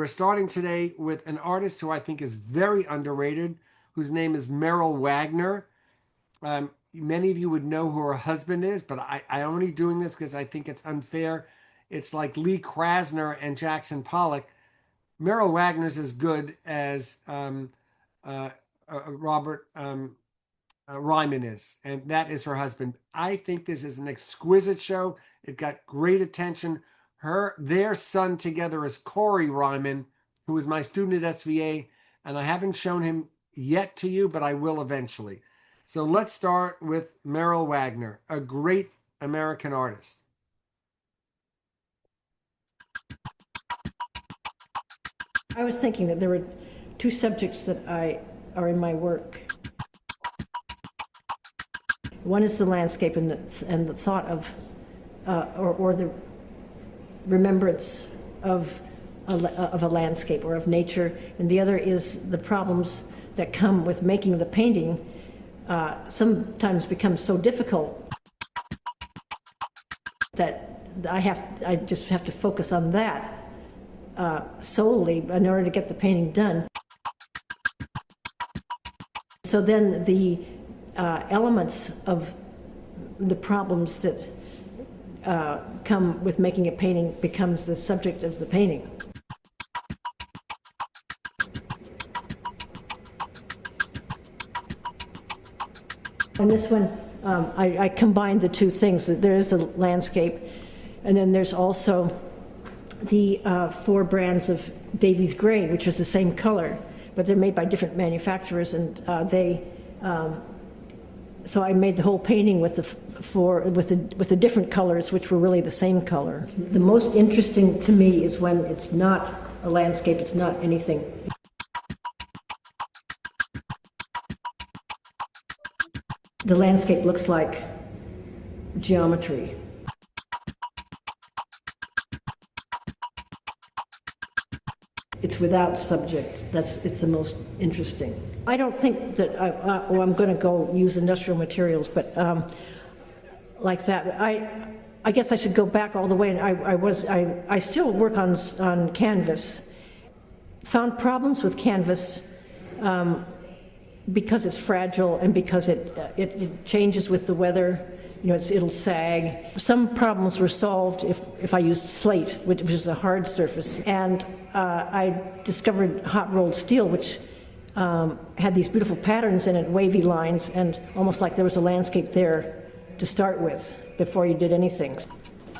we're starting today with an artist who I think is very underrated, whose name is Merrill Wagner. Many of you would know who her husband is, but I'm only doing this because I think it's unfair. It's like Lee Krasner and Jackson Pollock. Merrill Wagner's as good as Robert Ryman is, and that is her husband. I think this is an exquisite show. It got great attention. Their son together is Corey Ryman, who is my student at SVA, and I haven't shown him yet to you, but I will eventually. So let's start with Merrill Wagner, a great American artist. I was thinking that there were two subjects that are in my work. One is the landscape and the thought of, or the remembrance of a landscape or of nature, and the other is the problems that come with making the painting. Sometimes becomes so difficult that I just have to focus on that solely in order to get the painting done. So then the elements of the problems that come with making a painting becomes the subject of the painting. And this one, I combined the two things. There is the landscape, and then there's also the 4 brands of Davies Gray, which is the same color, but they're made by different manufacturers, and so I made the whole painting with the different colors, which were really the same color. The most interesting to me is when it's not a landscape, it's not anything. The landscape looks like geometry. It's without subject. It's the most interesting. I don't think that I'm going to go use industrial materials, but like that. I guess I should go back all the way. And I still work on canvas. Found problems with canvas because it's fragile and because it changes with the weather. You know, it'll sag. Some problems were solved if I used slate, which is a hard surface. And I discovered hot rolled steel, which had these beautiful patterns in it, wavy lines, and almost like there was a landscape there to start with before you did anything.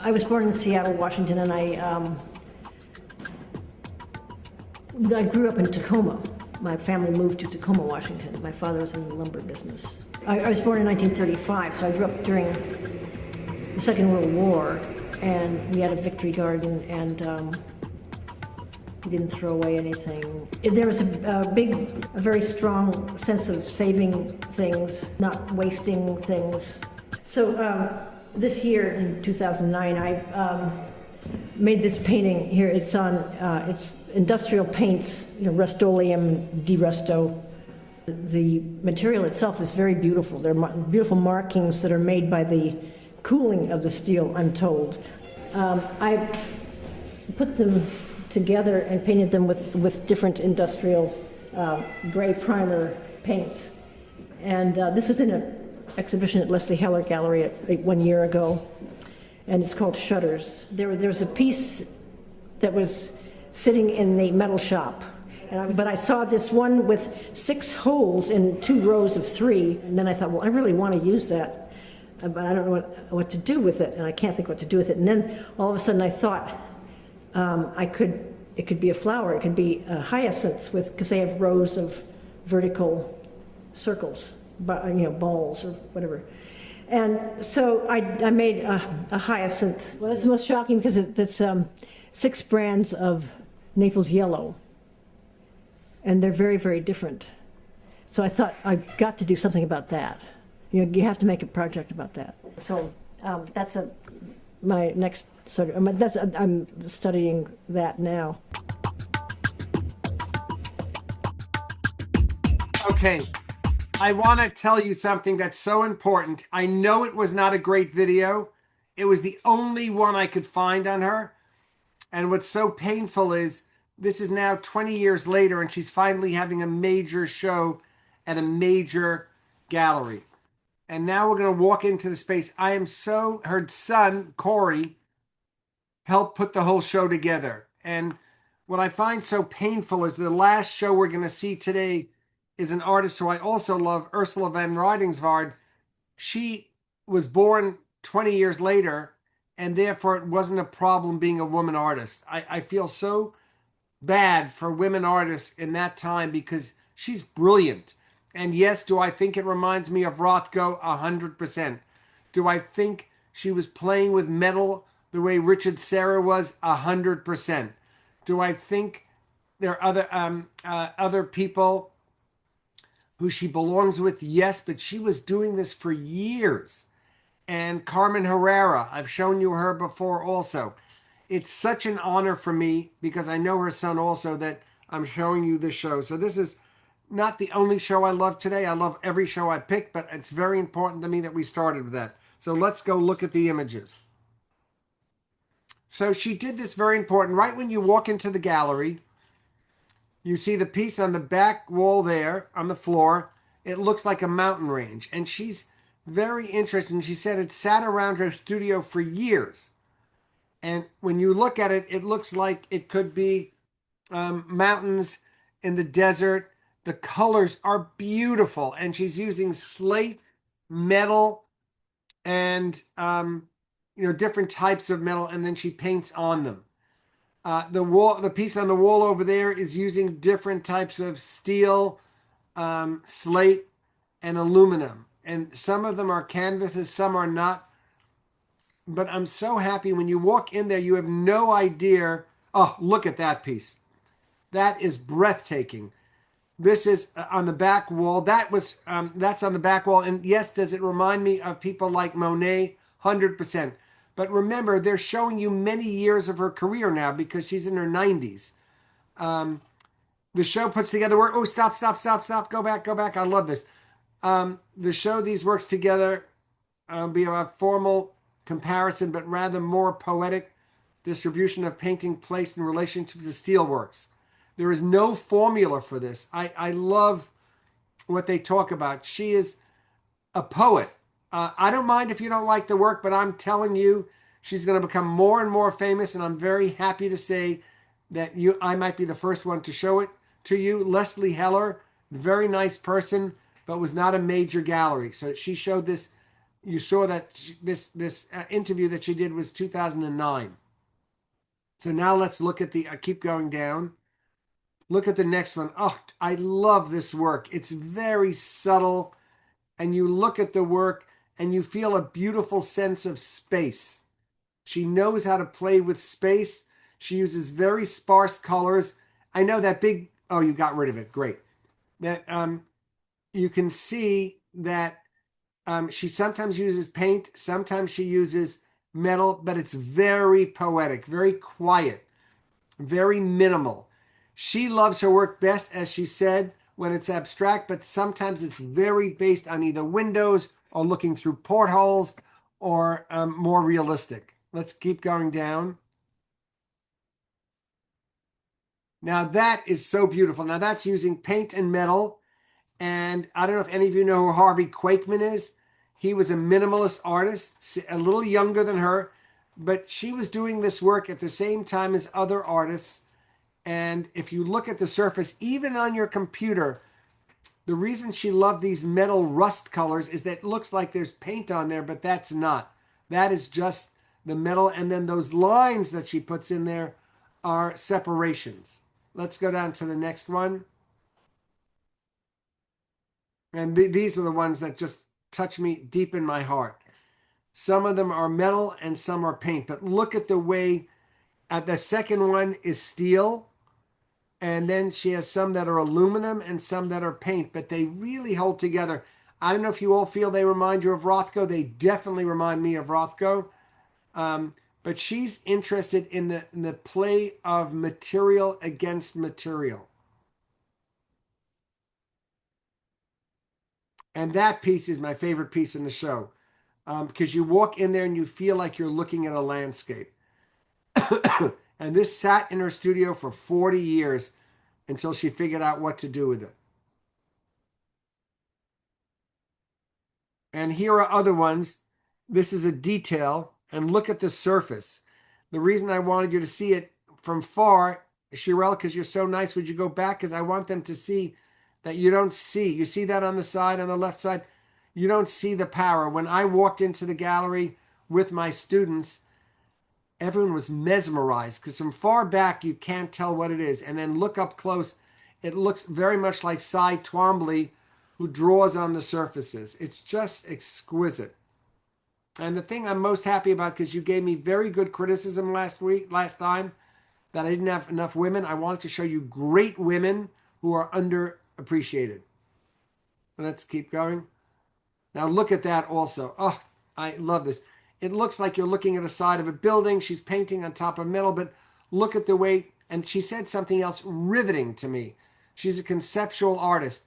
I was born in Seattle, Washington, and I grew up in Tacoma. My family moved to Tacoma, Washington. My father was in the lumber business. I was born in 1935, so I grew up during the Second World War, and we had a victory garden, and we didn't throw away anything. There was a very strong sense of saving things, not wasting things. So this year, in 2009, I made this painting here. It's on it's industrial paints, Rust-Oleum, De-Rusto. The material itself is very beautiful. There are beautiful markings that are made by the cooling of the steel, I'm told. I put them together and painted them with different industrial gray primer paints. And this was in an exhibition at Leslie Heller Gallery 1 year ago, and it's called Shutters. There was a piece that was sitting in the metal shop, but I saw this one with 6 holes in 2 rows of 3, and then I thought, well, I really want to use that, but I don't know what to do with it, and I can't think what to do with it. And then all of a sudden I thought it could be a flower, it could be a hyacinth, because they have rows of vertical circles, balls or whatever. And so I made a hyacinth. Well, that's the most shocking because it's 6 brands of Naples yellow, and they're very, very different. So I thought I've got to do something about that. You have to make a project about that. So that's my next sort of. I'm studying that now. Okay. I want to tell you something that's so important. I know it was not a great video. It was the only one I could find on her. And what's so painful is this is now 20 years later, and she's finally having a major show at a major gallery. And now we're going to walk into the space. Her son, Corey, helped put the whole show together. And what I find so painful is the last show we're going to see today is an artist who I also love, Ursula van Rijdingsvaart. She was born 20 years later, and therefore it wasn't a problem being a woman artist. I feel so bad for women artists in that time because she's brilliant. And yes, do I think it reminds me of Rothko? 100%. Do I think she was playing with metal the way Richard Serra was? 100%. Do I think there are other people who she belongs with? Yes, but she was doing this for years. And Carmen Herrera, I've shown you her before also. It's such an honor for me because I know her son also that I'm showing you this show. So this is not the only show I love today. I love every show I pick, but it's very important to me that we started with that. So let's go look at the images. So she did this very important. Right when you walk into the gallery, you see the piece on the back wall there on the floor. It looks like a mountain range. And she's very interesting. She said it sat around her studio for years. And when you look at it, it looks like it could be mountains in the desert. The colors are beautiful. And she's using slate, metal, and different types of metal. And then she paints on them. The piece on the wall over there is using different types of steel, slate, and aluminum. And some of them are canvases, some are not. But I'm so happy when you walk in there, you have no idea. Oh, look at that piece. That is breathtaking. This is on the back wall. That's on the back wall. And yes, does it remind me of people like Monet? 100%. But remember, they're showing you many years of her career now because she's in her 90s. The show puts together work. Oh, stop. Go back. I love this. The show these works together be a formal comparison, but rather more poetic distribution of painting placed in relationship to steelworks. There is no formula for this. I love what they talk about. She is a poet. I don't mind if you don't like the work, but I'm telling you, she's going to become more and more famous, and I'm very happy to say that I might be the first one to show it to you. Leslie Heller, very nice person, but was not a major gallery. So she showed this. You saw that this interview that she did was 2009. So now let's look at keep going down. Look at the next one. Oh, I love this work. It's very subtle. And you look at the work and you feel a beautiful sense of space. She knows how to play with space. She uses very sparse colors. I know that big, oh, you got rid of it. Great. That you can see that she sometimes uses paint, sometimes she uses metal, but it's very poetic, very quiet, very minimal. She loves her work best, as she said, when it's abstract, but sometimes it's very based on either windows or looking through portholes or more realistic. Let's keep going down. Now that is so beautiful. Now that's using paint and metal. And I don't know if any of you know who Harvey Quakeman is. He was a minimalist artist, a little younger than her, but she was doing this work at the same time as other artists. And if you look at the surface, even on your computer, the reason she loved these metal rust colors is that it looks like there's paint on there, but that's not. That is just the metal. And then those lines that she puts in there are separations. Let's go down to the next one. And these are the ones that just touch me deep in my heart. Some of them are metal and some are paint. But look at the way, the second one is steel. And then she has some that are aluminum and some that are paint. But they really hold together. I don't know if you all feel they remind you of Rothko. They definitely remind me of Rothko. But she's interested in the play of material against material. And that piece is my favorite piece in the show because you walk in there and you feel like you're looking at a landscape. And this sat in her studio for 40 years until she figured out what to do with it. And here are other ones. This is a detail, and look at the surface. The reason I wanted you to see it from far, Shirelle, because you're so nice, would you go back? Because I want them to see that you don't see. You see that on the side, on the left side? You don't see the power. When I walked into the gallery with my students, everyone was mesmerized because from far back, you can't tell what it is. And then look up close, it looks very much like Cy Twombly, who draws on the surfaces. It's just exquisite. And the thing I'm most happy about, because you gave me very good criticism last time, that I didn't have enough women. I wanted to show you great women who are underappreciated. Let's keep going. Now look at that also. Oh, I love this. It looks like you're looking at the side of a building. She's painting on top of metal, but look at the way, and she said something else riveting to me. She's a conceptual artist.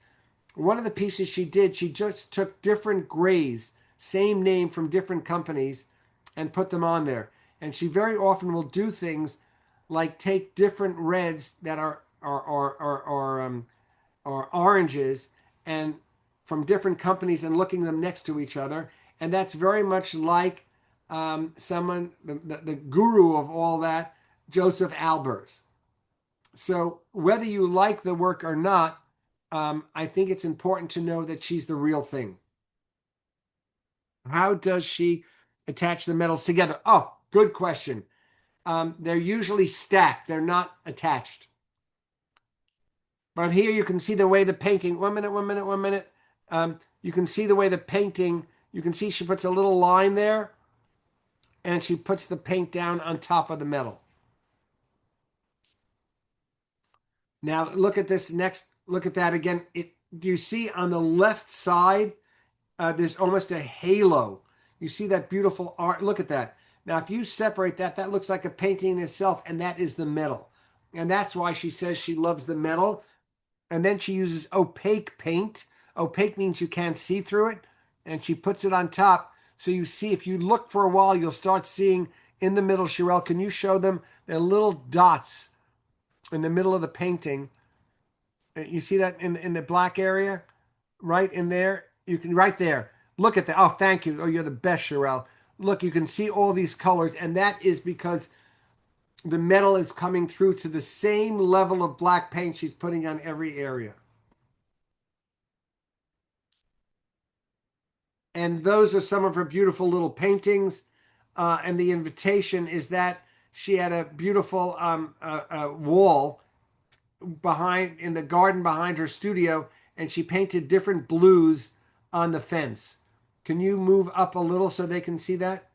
One of the pieces she did, she just took different grays, same name from different companies, and put them on there. And she very often will do things like take different reds that are oranges and from different companies and looking them next to each other. And that's very much like the guru of all that, Joseph Albers. So whether you like the work or not, I think it's important to know that she's the real thing. How does she attach the metals together? Oh, good question. They're usually stacked. They're not attached. But here you can see the way the painting, 1 minute. You can see the way the painting, you can see she puts a little line there and she puts the paint down on top of the metal. Now look at this next, look at that again. Do you see on the left side, there's almost a halo. You see that beautiful art? Look at that. Now, if you separate that, that looks like a painting in itself, and that is the metal. And that's why she says she loves the metal. And then she uses opaque paint. Opaque means you can't see through it. And she puts it on top. So you see, if you look for a while, you'll start seeing in the middle, Shirelle, can you show them? They're little dots in the middle of the painting. You see that in the black area? Right in there? You can, right there. Look at that. Oh, thank you. Oh, you're the best, Shirelle. Look, you can see all these colors. And that is because the metal is coming through to the same level of black paint she's putting on every area. And those are some of her beautiful little paintings. And the invitation is that she had a beautiful wall behind in the garden behind her studio, and she painted different blues on the fence. Can you move up a little so they can see that?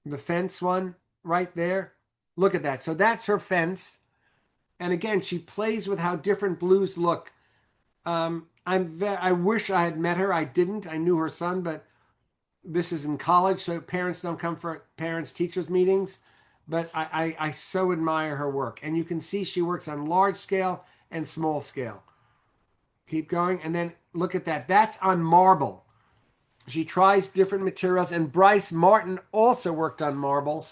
The fence one right there. Look at that. So that's her fence. And again, she plays with how different blues look. I wish I had met her. I didn't. I knew her son, but this is in college, so parents don't come for parents-teachers meetings. But I so admire her work. And you can see she works on large scale and small scale. Keep going. And then look at that. That's on marble. She tries different materials. And Bryce Martin also worked on marble.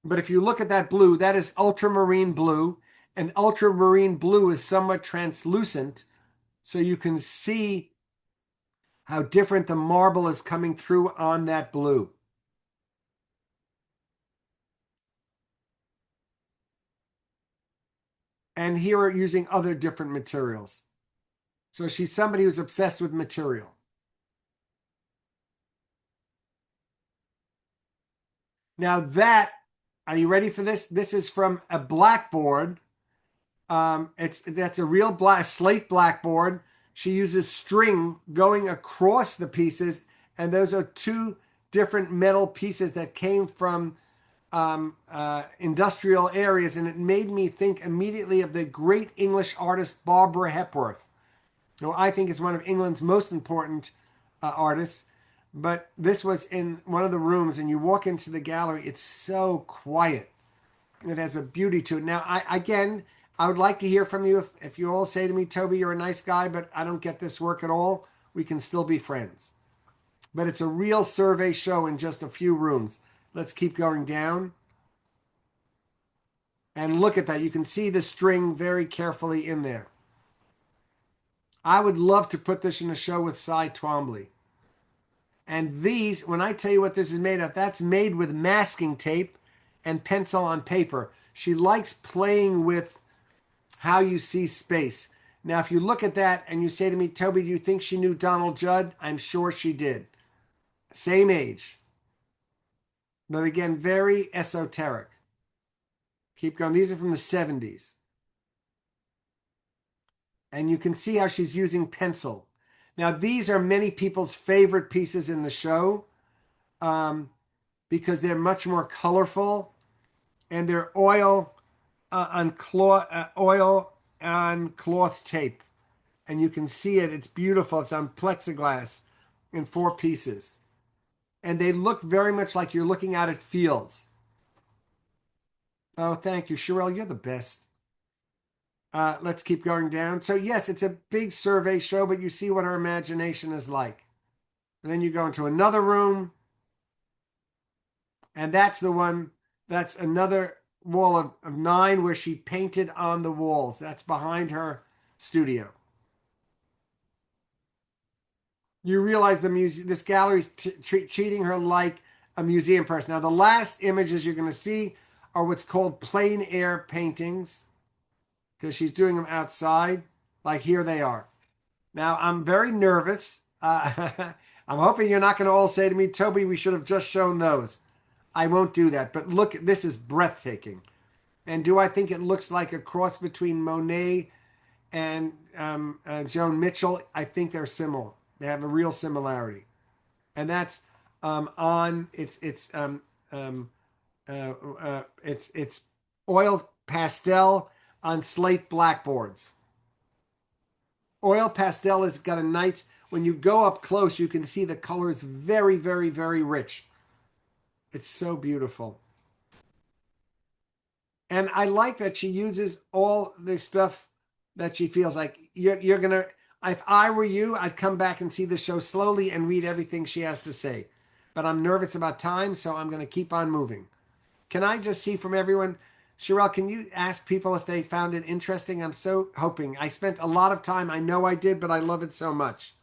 But if you look at that blue, that is ultramarine blue. And ultramarine blue is somewhat translucent. So you can see how different the marble is coming through on that blue. And here are using other different materials. So she's somebody who's obsessed with material. Now that, are you ready for this? This is from a blackboard. That's a real slate blackboard. She uses string going across the pieces, and those are two different metal pieces that came from industrial areas, and it made me think immediately of the great English artist Barbara Hepworth, who I think is one of England's most important artists. But this was in one of the rooms, and you walk into the gallery, it's so quiet. It has a beauty to it. Now, I would like to hear from you. If you all say to me, Tobi, you're a nice guy, but I don't get this work at all, we can still be friends. But it's a real survey show in just a few rooms. Let's keep going down. And look at that. You can see the string very carefully in there. I would love to put this in a show with Cy Twombly. And these, when I tell you what this is made of, that's made with masking tape and pencil on paper. She likes playing with how you see space. Now, if you look at that and you say to me, Toby, do you think she knew Donald Judd? I'm sure she did. Same age. But again, very esoteric. Keep going. These are from the 70s. And you can see how she's using pencil. Now, these are many people's favorite pieces in the show because they're much more colorful and they're oil on cloth tape. And you can see it. It's beautiful. It's on plexiglass in 4 pieces. And they look very much like you're looking out at fields. Oh, thank you, Sherelle. You're the best. Let's keep going down. So yes, it's a big survey show, but you see what her imagination is like. And then you go into another room. And that's the one, that's another wall of 9 where she painted on the walls. That's behind her studio. You realize this gallery's treating her like a museum person. Now, the last images you're going to see are what's called plein air paintings, because she's doing them outside. Like here they are. Now, I'm very nervous. I'm hoping you're not going to all say to me, Toby, we should have just shown those. I won't do that. But look, this is breathtaking. And do I think it looks like a cross between Monet and Joan Mitchell? I think they're similar. They have a real similarity. And that's it's oil pastel on slate blackboards. Oil pastel has got a nice, when you go up close, you can see the color is very, very, very rich. It's so beautiful. And I like that she uses all the stuff that she feels like. You're going to, if I were you, I'd come back and see the show slowly and read everything she has to say. But I'm nervous about time, so I'm going to keep on moving. Can I just see from everyone? Sherelle, can you ask people if they found it interesting? I'm so hoping. I spent a lot of time. I know I did, but I love it so much.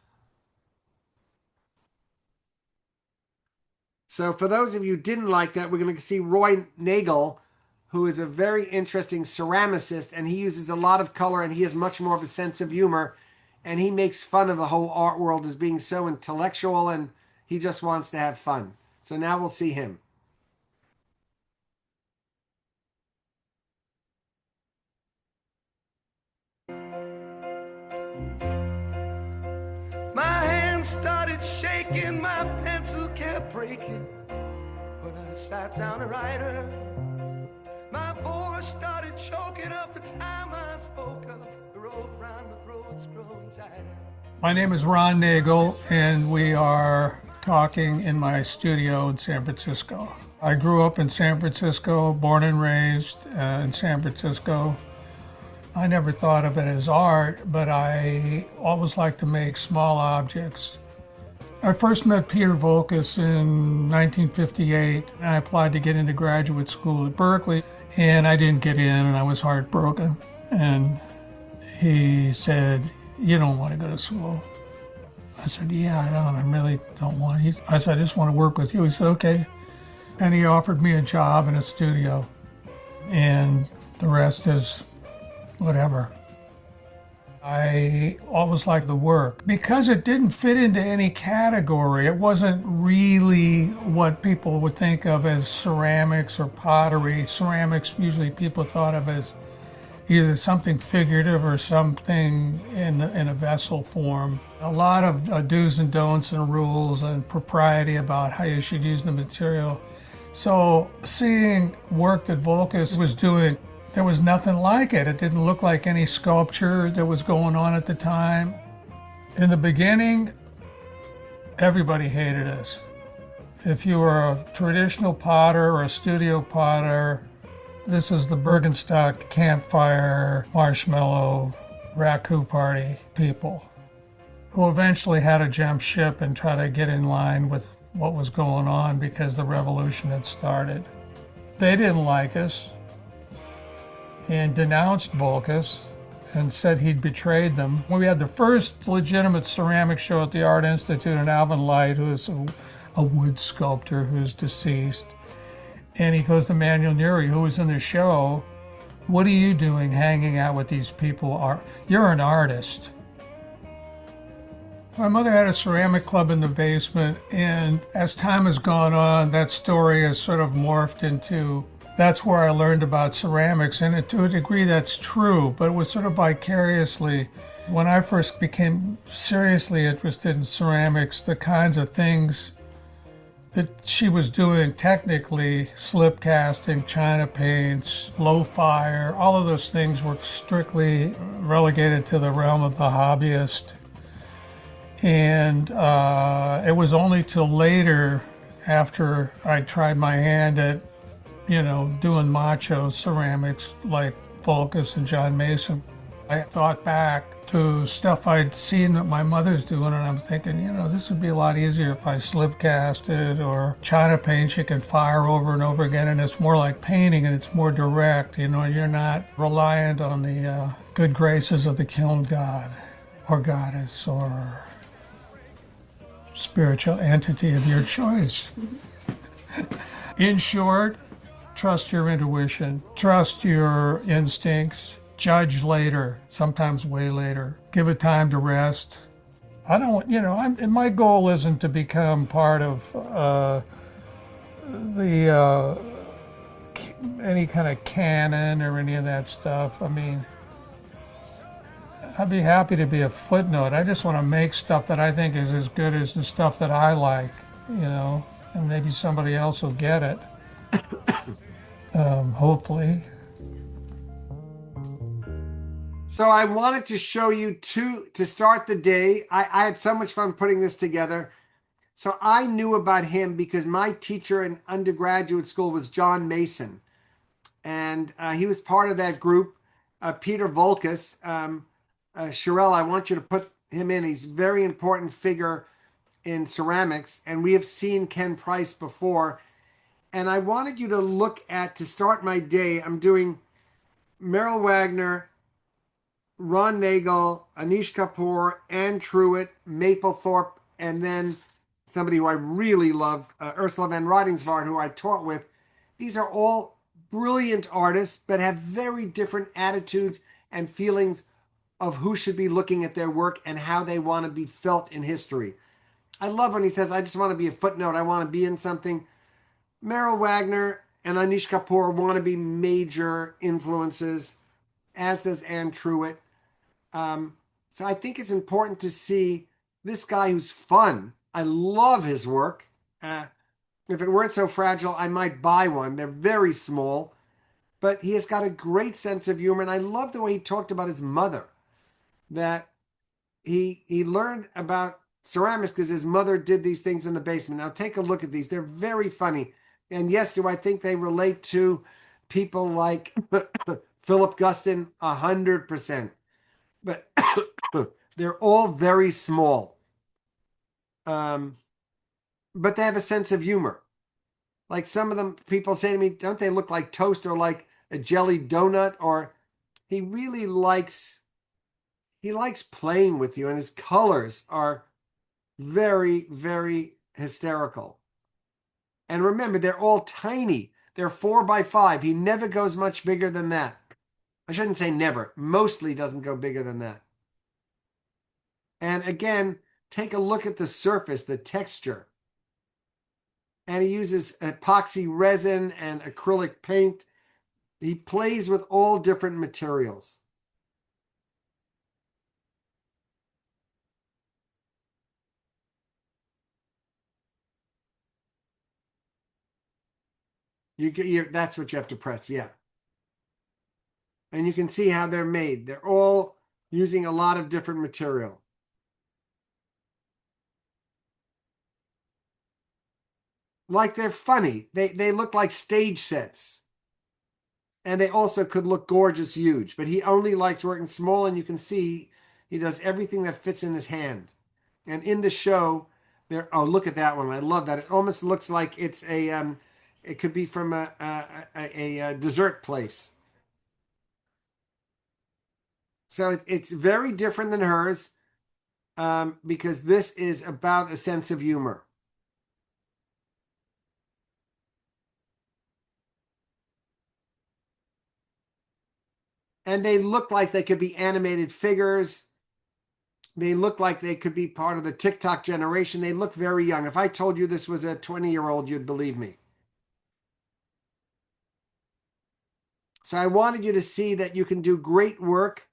So for those of you who didn't like that, we're going to see Roy Nagel, who is a very interesting ceramicist, and he uses a lot of color, and he has much more of a sense of humor, and he makes fun of the whole art world as being so intellectual, and he just wants to have fun. So now we'll see him. My hands started shaking, my pencil kept breaking. When I sat down to write her, my voice started choking up. The time I spoke up, the rope round my throat's growing tighter. My name is Ron Nagel, and we are talking in my studio in San Francisco. I grew up in San Francisco, born and raised in San Francisco. I never thought of it as art, but I always liked to make small objects. I first met Peter Voulkos in 1958. I applied to get into graduate school at Berkeley, and I didn't get in, and I was heartbroken. And he said, "You don't want to go to school." I said, "Yeah, I don't. I really don't want." I said, "I just want to work with you." He said, "Okay." And he offered me a job in a studio, and the rest is whatever. I always liked the work. Because it didn't fit into any category, it wasn't really what people would think of as ceramics or pottery. Ceramics, usually people thought of as either something figurative or something in a vessel form. A lot of do's and don'ts and rules and propriety about how you should use the material. So seeing work that Voulkos was doing, there was nothing like it. It didn't look like any sculpture that was going on at the time. In the beginning, everybody hated us. If you were a traditional potter or a studio potter, this is the Bergenstock campfire, marshmallow, raku party people who eventually had to jump ship and try to get in line with what was going on because the revolution had started. They didn't like us. and denounced Volkas and said he'd betrayed them. We had the first legitimate ceramic show at the Art Institute, and Alvin Light, who is a wood sculptor who's deceased, and he goes to Manuel Neri, who was in the show, "What are you doing hanging out with these people? You're an artist." My mother had a ceramic club in the basement, and as time has gone on, that story has sort of morphed into, that's where I learned about ceramics, and to a degree that's true, but it was sort of vicariously. When I first became seriously interested in ceramics, the kinds of things that she was doing technically, slip casting, china paints, low fire, all of those things were strictly relegated to the realm of the hobbyist. And it was only till later, after I tried my hand at, doing macho ceramics like Volkas and John Mason, I thought back to stuff I'd seen that my mother's doing, and I'm thinking, this would be a lot easier if I slip casted, or china paint you can fire over and over again, and it's more like painting and it's more direct. You're not reliant on the good graces of the kiln god or goddess or spiritual entity of your choice. In short, trust your intuition, trust your instincts, judge later, sometimes way later, give it time to rest. I don't, and my goal isn't to become part of any kind of canon or any of that stuff. I mean, I'd be happy to be a footnote. I just want to make stuff that I think is as good as the stuff that I like, and maybe somebody else will get it. Hopefully. So I wanted to show you to start the day. I had so much fun putting this together. So I knew about him because my teacher in undergraduate school was John Mason. And he was part of that group. Peter Volkas, Sherelle, I want you to put him in. He's a very important figure in ceramics. And we have seen Ken Price before. And I wanted you to look at, to start my day, I'm doing Merrill Wagner, Ron Nagel, Anish Kapoor, Ann Truitt, Mapplethorpe, and then somebody who I really love, Ursula van Ruytensvaart, who I taught with. These are all brilliant artists, but have very different attitudes and feelings of who should be looking at their work and how they want to be felt in history. I love when he says, I just want to be a footnote. I want to be in something. Merrill Wagner and Anish Kapoor want to be major influences, as does Ann Truitt. So I think it's important to see this guy who's fun. I love his work. If it weren't so fragile, I might buy one. They're very small, but he has got a great sense of humor. And I love the way he talked about his mother, that he learned about ceramics because his mother did these things in the basement. Now take a look at these. They're very funny. And yes, do I think they relate to people like Philip Guston? 100%. But they're all very small. But they have a sense of humor. Like some of them, people say to me, don't they look like toast or like a jelly donut? Or he really likes playing with you, and his colors are very, very hysterical. And remember, they're all tiny. They're 4x5. He never goes much bigger than that. I shouldn't say never. Mostly doesn't go bigger than that. And again, take a look at the surface, the texture. And he uses epoxy resin and acrylic paint. He plays with all different materials. That's what you have to press, yeah. And you can see how they're made. They're all using a lot of different material. Like they're funny. They look like stage sets. And they also could look gorgeous, huge. But he only likes working small, and you can see he does everything that fits in his hand. And in the show, oh, look at that one. I love that. It almost looks like it's it could be from a dessert place. So it's very different than hers because this is about a sense of humor. And they look like they could be animated figures. They look like they could be part of the TikTok generation. They look very young. If I told you this was a 20-year-old, you'd believe me. So I wanted you to see that you can do great work.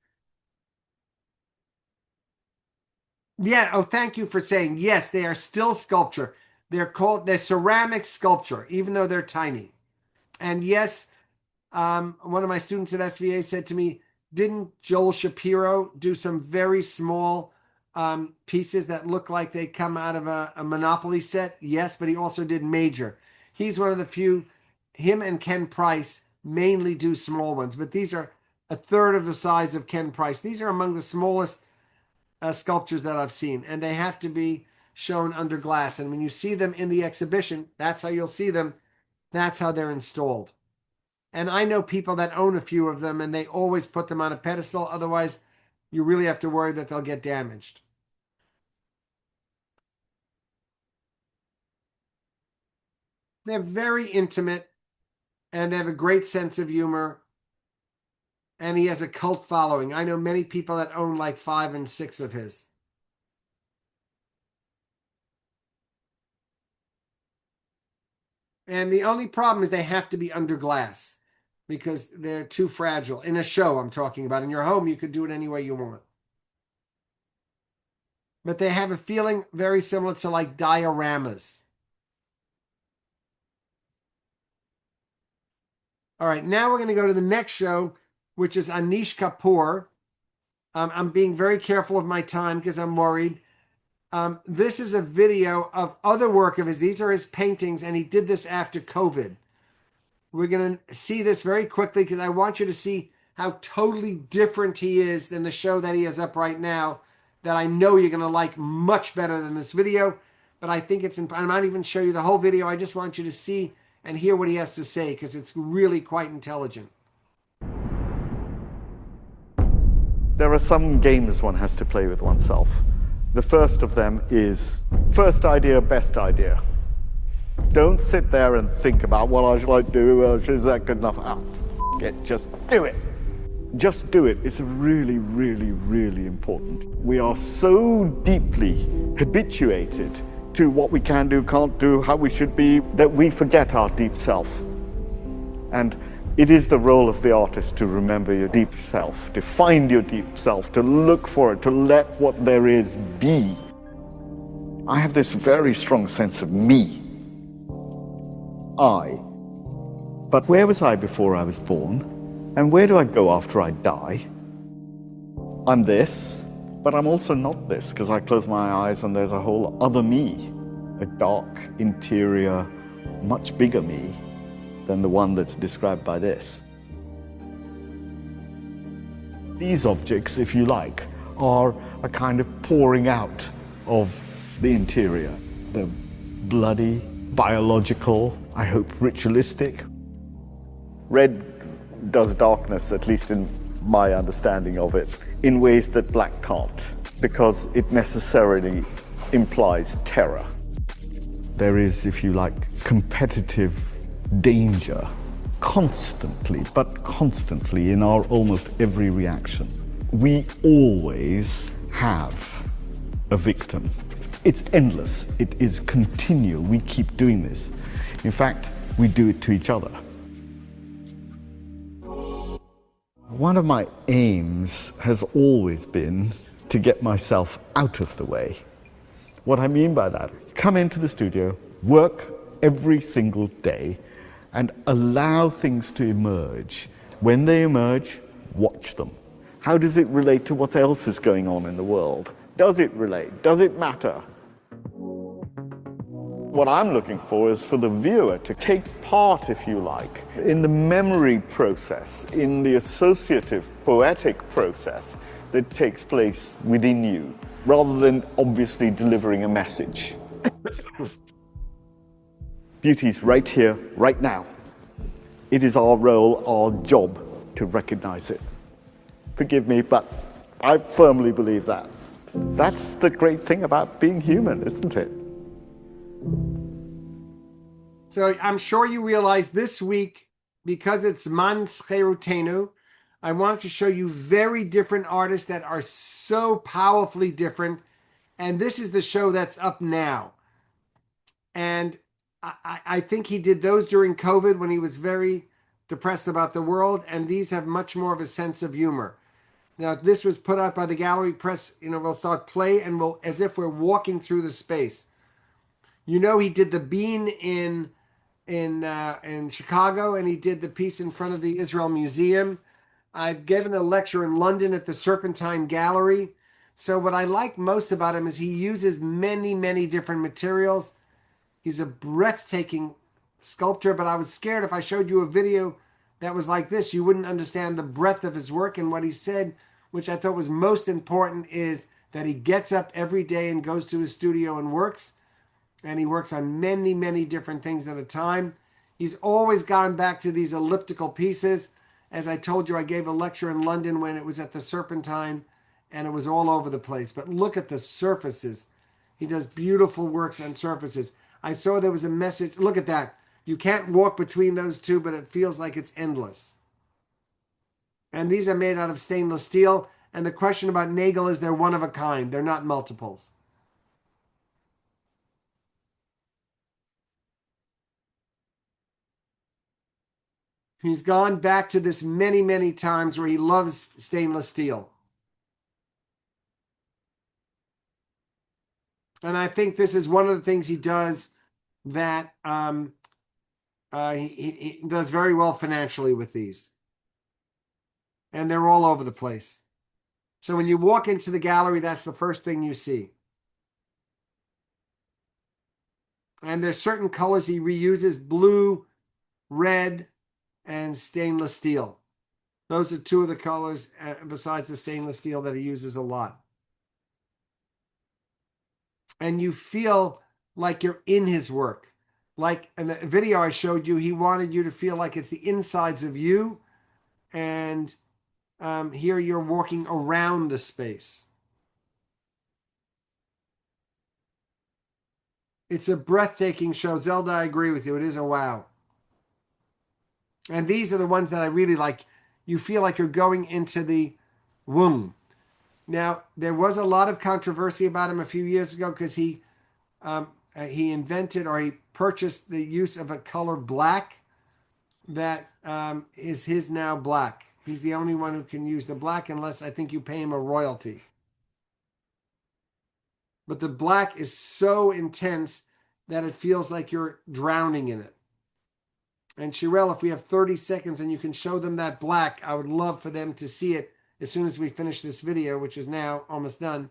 Yeah, oh, thank you for saying yes, they are still sculpture. They're ceramic sculpture, even though they're tiny. And yes, one of my students at SVA said to me, didn't Joel Shapiro do some very small pieces that look like they come out of a Monopoly set? Yes, but he also did major. He's one of the few, him and Ken Price mainly do small ones, but these are a third of the size of Ken Price. These are among the smallest sculptures that I've seen, and they have to be shown under glass. And when you see them in the exhibition, that's how you'll see them. That's how they're installed. And I know people that own a few of them, and they always put them on a pedestal. Otherwise, you really have to worry that they'll get damaged. They're very intimate, and they have a great sense of humor. And he has a cult following. I know many people that own like 5 and 6 of his. And the only problem is they have to be under glass because they're too fragile. In a show, I'm talking about. In your home, you could do it any way you want. But they have a feeling very similar to like dioramas. All right, now we're going to go to the next show, which is Anish Kapoor. I'm being very careful of my time because I'm worried. This is a video of other work of his. These are his paintings, and he did this after COVID. We're going to see this very quickly because I want you to see how totally different he is than the show that he has up right now that I know you're going to like much better than this video. But I think it's, I might even show you the whole video. I just want you to see and hear what he has to say because it's really quite intelligent. There are some games one has to play with oneself. The first of them is first idea, best idea. Don't sit there and think about what I should do, is that good enough? It, just do it. Just do it. It's really, really, really important. We are so deeply habituated to what we can do, can't do, how we should be, that we forget our deep self. And it is the role of the artist to remember your deep self, to find your deep self, to look for it, to let what there is be. I have this very strong sense of me. I. But where was I before I was born? And where do I go after I die? I'm this, but I'm also not this, because I close my eyes and there's a whole other me, a dark, interior, much bigger me than the one that's described by this. These objects, if you like, are a kind of pouring out of the interior. They're bloody, biological, I hope ritualistic. Red does darkness, at least in my understanding of it, in ways that black can't, because it necessarily implies terror. There is, if you like, competitive danger constantly, but constantly in our almost every reaction. We always have a victim. It's endless. It is continual. We keep doing this. In fact, we do it to each other. One of my aims has always been to get myself out of the way. What I mean by that, come into the studio, work every single day, and allow things to emerge. When they emerge, watch them. How does it relate to what else is going on in the world? Does it relate? Does it matter? What I'm looking for is for the viewer to take part, if you like, in the memory process, in the associative, poetic process that takes place within you, rather than obviously delivering a message. Beauty's right here, right now. It is our role, our job to recognize it. Forgive me, but I firmly believe that. That's the great thing about being human, isn't it? So I'm sure you realize this week, because it's Man Cherutenu, I wanted to show you very different artists that are so powerfully different. And this is the show that's up now. And I think he did those during COVID when he was very depressed about the world. And these have much more of a sense of humor. Now, this was put out by the gallery press. We'll start play and we'll, as if we're walking through the space. He did the bean in Chicago, and he did the piece in front of the Israel Museum. I've given a lecture in London at the Serpentine Gallery. So what I like most about him is he uses many, many different materials. He's a breathtaking sculptor, but I was scared if I showed you a video that was like this, you wouldn't understand the breadth of his work. And what he said, which I thought was most important, is that he gets up every day and goes to his studio and works. And he works on many, many different things at a time. He's always gone back to these elliptical pieces. As I told you, I gave a lecture in London when it was at the Serpentine, and it was all over the place. But look at the surfaces. He does beautiful works on surfaces. I saw there was a message. Look at that. You can't walk between those two, but it feels like it's endless. And these are made out of stainless steel. And the question about Nagel is they're one of a kind. They're not multiples. He's gone back to this many, many times where he loves stainless steel. And I think this is one of the things he does that he does very well financially with these. And they're all over the place. So when you walk into the gallery, that's the first thing you see. And there's certain colors he reuses: blue, red, and stainless steel. Those are two of the colors besides the stainless steel that he uses a lot. And you feel like you're in his work. Like in the video I showed you, he wanted you to feel like it's the insides of you. And here you're walking around the space. It's a breathtaking show. Zelda, I agree with you. It is a wow. And these are the ones that I really like. You feel like you're going into the womb. Now, there was a lot of controversy about him a few years ago because he invented, or he purchased, the use of a color black that is his now black. He's the only one who can use the black, unless I think you pay him a royalty. But the black is so intense that it feels like you're drowning in it. And Shirelle, if we have 30 seconds and you can show them that black, I would love for them to see it as soon as we finish this video, which is now almost done.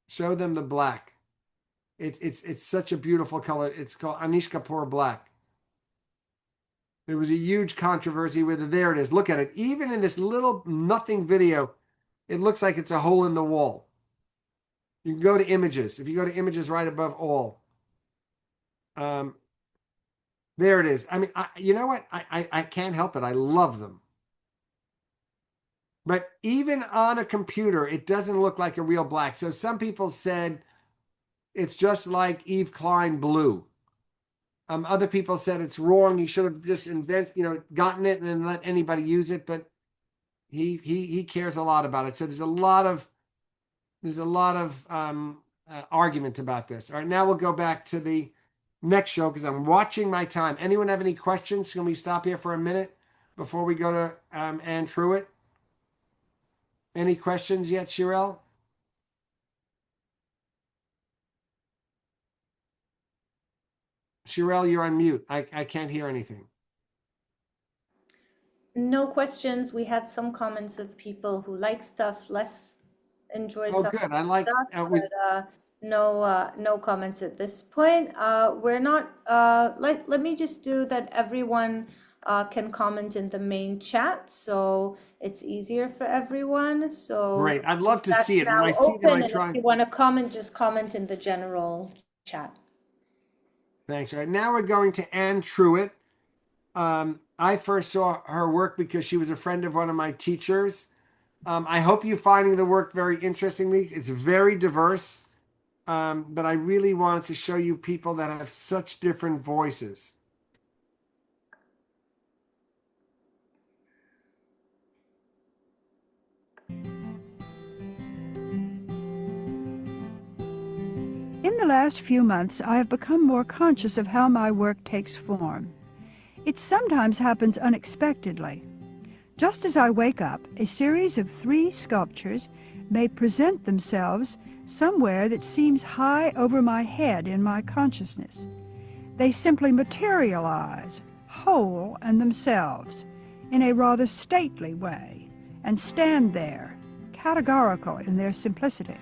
Show them the black. It's such a beautiful color. It's called Anish Kapoor black. There was a huge controversy with it. There it is. Look at it. Even in this little nothing video, it looks like it's a hole in the wall. You can go to images. If you go to images right above all, there it is. I mean, you know what? I can't help it. I love them. But even on a computer, it doesn't look like a real black. So some people said it's just like Yves Klein blue. Other people said it's wrong. He should have just gotten it and then let anybody use it. But he cares a lot about it. So there's a lot of argument about this. All right, now we'll go back to the next show because I'm watching my time. Anyone have any questions? Can we stop here for a minute before we go to Anne Truitt? Any questions yet, Shirelle? Shirelle, you're on mute. I can't hear anything. No questions. We had some comments of people who like stuff, less enjoy stuff. Good. I like stuff, but no comments at this point. We're not let me just do that. Everyone can comment in the main chat, so it's easier for everyone. So great. I'd love to see it. When I see them, I try. If you want to comment, just comment in the general chat. Thanks. All right, now we're going to Anne Truitt. I first saw her work because she was a friend of one of my teachers. I hope you're finding the work very interestingly. It's very diverse, but I really wanted to show you people that have such different voices. In the last few months, I have become more conscious of how my work takes form. It sometimes happens unexpectedly. Just as I wake up, a series of 3 sculptures may present themselves somewhere that seems high over my head in my consciousness. They simply materialize, whole and themselves, in a rather stately way, and stand there, categorical in their simplicity.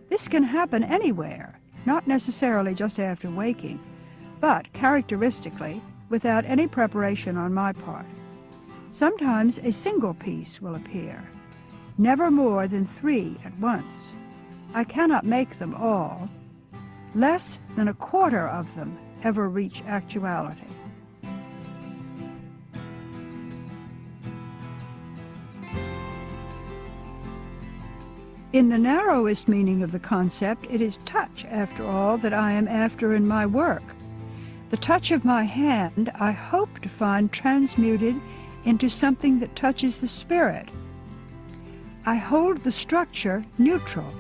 This can happen anywhere, not necessarily just after waking, but characteristically without any preparation on my part. Sometimes a single piece will appear, never more than 3 at once. I cannot make them all. Less than a quarter of them ever reach actuality. In the narrowest meaning of the concept, it is touch, after all, that I am after in my work. The touch of my hand I hope to find transmuted into something that touches the spirit. I hold the structure neutral,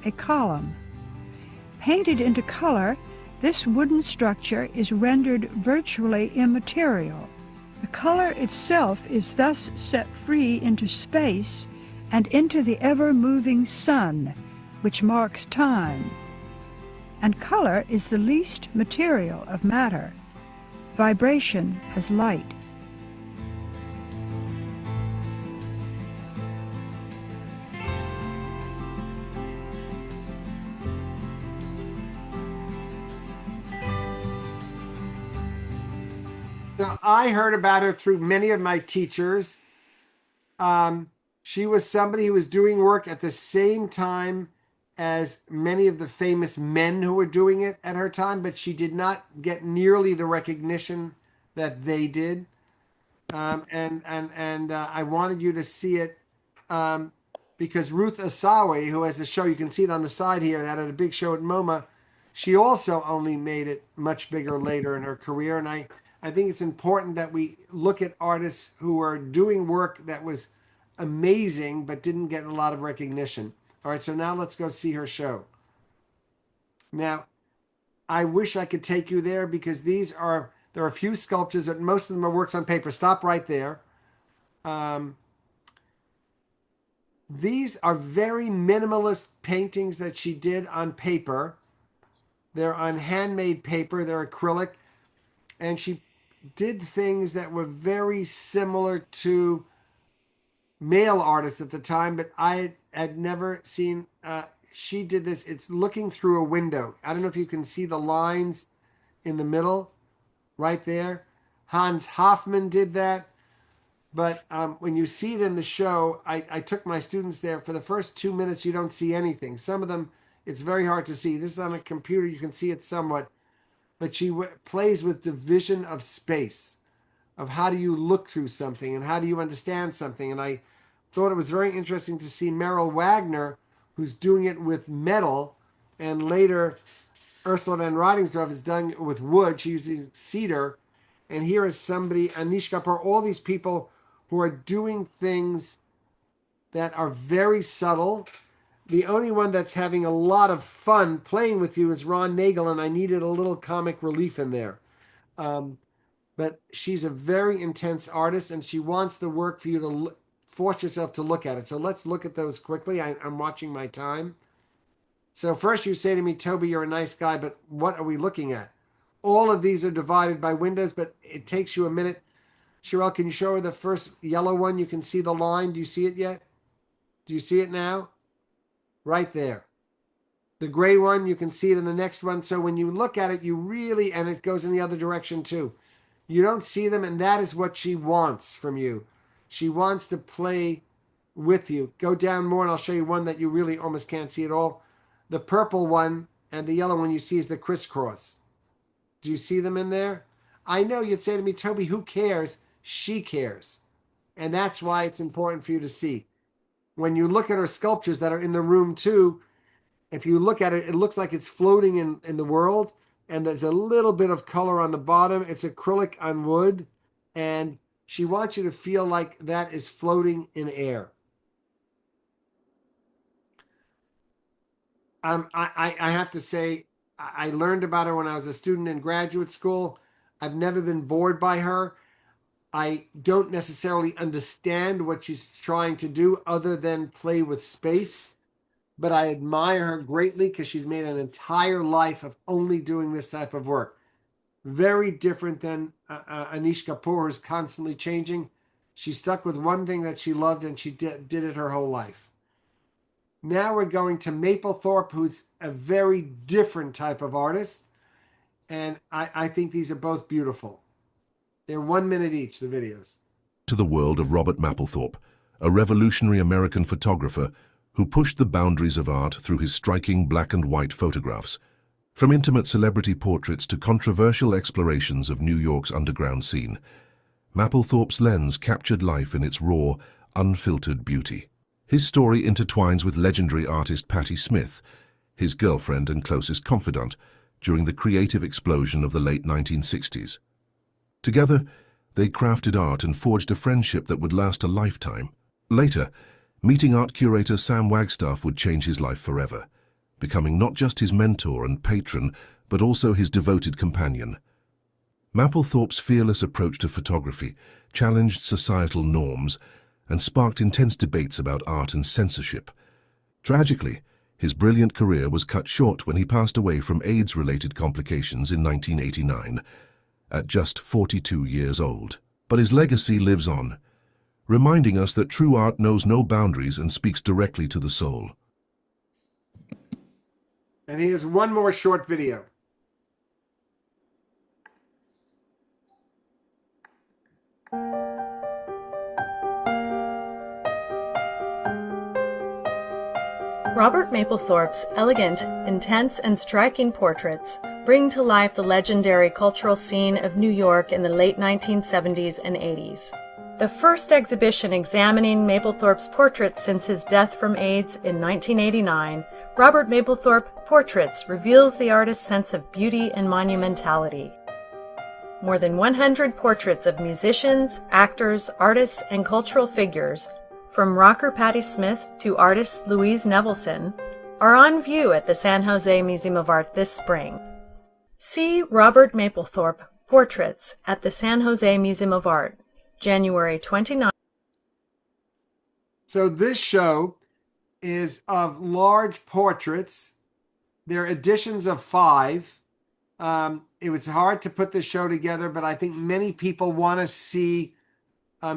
a column. Painted into color, this wooden structure is rendered virtually immaterial. The color itself is thus set free into space and into the ever-moving sun, which marks time. And color is the least material of matter, vibration as light. Now, I heard about her through many of my teachers. She was somebody who was doing work at the same time as many of the famous men who were doing it at her time, but she did not get nearly the recognition that they did. I wanted you to see it because Ruth Asawi, who has a show, you can see it on the side here, that had a big show at MoMA, she also only made it much bigger later in her career. And I think it's important that we look at artists who are doing work that was amazing but didn't get a lot of recognition. All right, so now let's go see her show. Now, I wish I could take you there because there are a few sculptures, but most of them are works on paper. Stop right there. These are very minimalist paintings that she did on paper. They're on handmade paper, they're acrylic, and she did things that were very similar to male artists at the time, but I had never seen. She did this. It's looking through a window. I don't know if you can see the lines in the middle, right there. Hans Hofmann did that. But when you see it in the show, I took my students there. For the first 2 minutes, you don't see anything. Some of them, it's very hard to see. This is on a computer. You can see it somewhat. But she plays with division of space, of how do you look through something and how do you understand something. And I thought it was very interesting to see Merrill Wagner, who's doing it with metal, and later Ursula van Rodingsdorff has done it with wood. She uses cedar. And here is somebody, Anish Kapoor, all these people who are doing things that are very subtle. The only one that's having a lot of fun playing with you is Ron Nagel, and I needed a little comic relief in there. But she's a very intense artist, and she wants the work for you to force yourself to look at it. So let's look at those quickly. I'm watching my time. So first you say to me, Toby, you're a nice guy, but what are we looking at? All of these are divided by windows, but it takes you a minute. Sherelle, can you show her the first yellow one? You can see the line. Do you see it yet? Do you see it now? Right there. The gray one, you can see it in the next one. So when you look at it, you really, and it goes in the other direction too. You don't see them, and that is what she wants from you. She wants to play with you. Go down more, and I'll show you one that you really almost can't see at all. The purple one and the yellow one you see is the crisscross. Do you see them in there? I know you'd say to me, Toby, who cares? She cares. And that's why it's important for you to see. when you look at her sculptures that are in the room too, if you look at it, it looks like it's floating in the world, and there's a little bit of color on the bottom. It's acrylic on wood, and she wants you to feel like that is floating in air. I have to say, I learned about her when I was a student in graduate school. I've never been bored by her. I don't necessarily understand what she's trying to do other than play with space, but I admire her greatly because she's made an entire life of only doing this type of work. Very different than Anish Kapoor, who's constantly changing. She stuck with one thing that she loved, and she did it her whole life. Now we're going to Mapplethorpe, who's a very different type of artist, and I think these are both beautiful. They're 1 minute each, the videos. To the world of Robert Mapplethorpe, a revolutionary American photographer who pushed the boundaries of art through his striking black and white photographs. From intimate celebrity portraits to controversial explorations of New York's underground scene, Mapplethorpe's lens captured life in its raw, unfiltered beauty. His story intertwines with legendary artist Patti Smith, his girlfriend and closest confidant, during the creative explosion of the late 1960s. Together, they crafted art and forged a friendship that would last a lifetime. Later, meeting art curator Sam Wagstaff would change his life forever, becoming not just his mentor and patron, but also his devoted companion. Mapplethorpe's fearless approach to photography challenged societal norms and sparked intense debates about art and censorship. Tragically, his brilliant career was cut short when he passed away from AIDS-related complications in 1989, at just 42 years old. But his legacy lives on, reminding us that true art knows no boundaries and speaks directly to the soul. And here's one more short video. Robert Mapplethorpe's elegant, intense, and striking portraits bring to life the legendary cultural scene of New York in the late 1970s and 80s. The first exhibition examining Mapplethorpe's portraits since his death from AIDS in 1989, Robert Mapplethorpe Portraits, reveals the artist's sense of beauty and monumentality. More than 100 portraits of musicians, actors, artists, and cultural figures, from rocker Patti Smith to artist Louise Nevelson, are on view at the San Jose Museum of Art this spring. See Robert Mapplethorpe Portraits at the San Jose Museum of Art, January 29. So this show is of large portraits. They're editions of 5. It was hard to put this show together, but I think many people want to see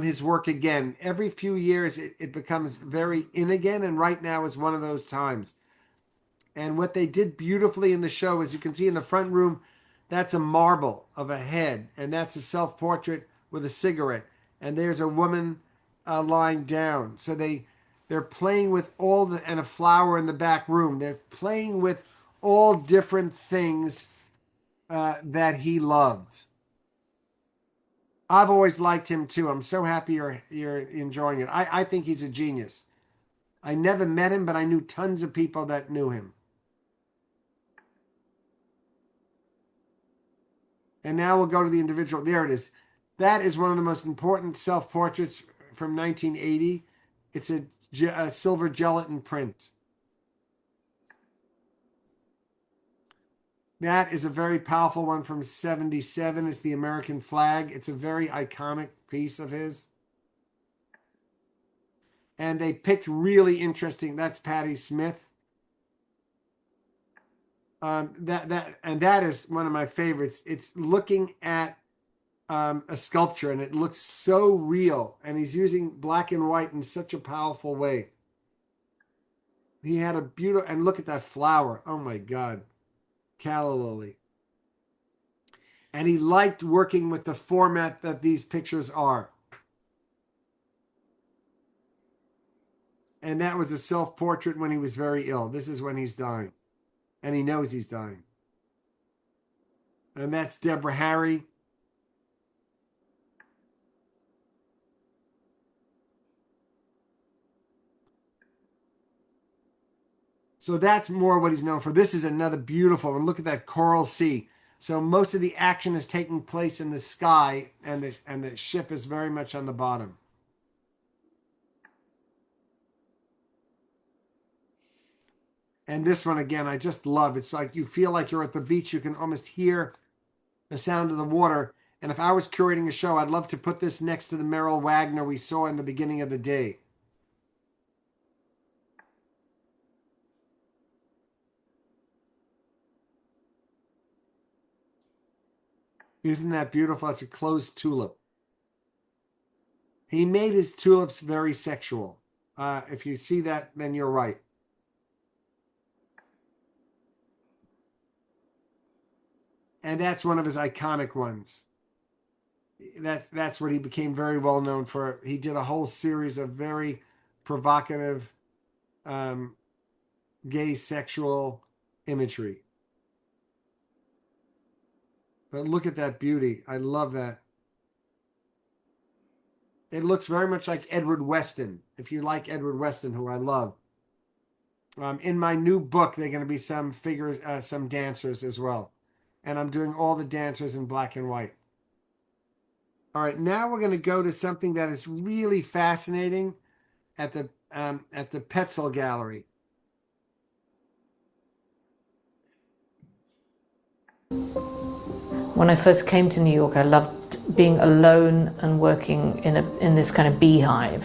his work again. Every few years it becomes very in again, and right now is one of those times. And what they did beautifully in the show, as you can see in the front room, that's a marble of a head, and that's a self-portrait with a cigarette, and there's a woman lying down. So they're playing with and a flower in the back room. They're playing with all different things that he loved. I've always liked him too. I'm so happy you're enjoying it. I think he's a genius. I never met him, but I knew tons of people that knew him. And now we'll go to the individual. There it is. That is one of the most important self-portraits from 1980. It's a silver gelatin print. That is a very powerful one from 77. It's the American flag. It's a very iconic piece of his. And they picked really interesting. That's Patti Smith. That is one of my favorites. It's looking at a sculpture, and it looks so real. And he's using black and white in such a powerful way. He had a beautiful, and look at that flower. Oh my God. Calla lily. And he liked working with the format that these pictures are. And that was a self-portrait when he was very ill. This is when he's dying. And he knows he's dying. And that's Deborah Harry. So that's more what he's known for. This is another beautiful one. Look at that coral sea. So most of the action is taking place in the sky, and the ship is very much on the bottom. And this one, again, I just love. It's like you feel like you're at the beach. You can almost hear the sound of the water. And if I was curating a show, I'd love to put this next to the Merrill Wagner we saw in the beginning of the day. Isn't that beautiful? That's a closed tulip. He made his tulips very sexual. If you see that, then you're right. And that's one of his iconic ones. That's what he became very well known for. He did a whole series of very provocative gay sexual imagery. But look at that beauty. I love that. It looks very much like Edward Weston, if you like Edward Weston, who I love. In my new book, there are going to be some figures, some dancers as well. And I'm doing all the dancers in black and white. All right, now we're going to go to something that is really fascinating at the Petzel Gallery. When I first came to New York, I loved being alone and working in this kind of beehive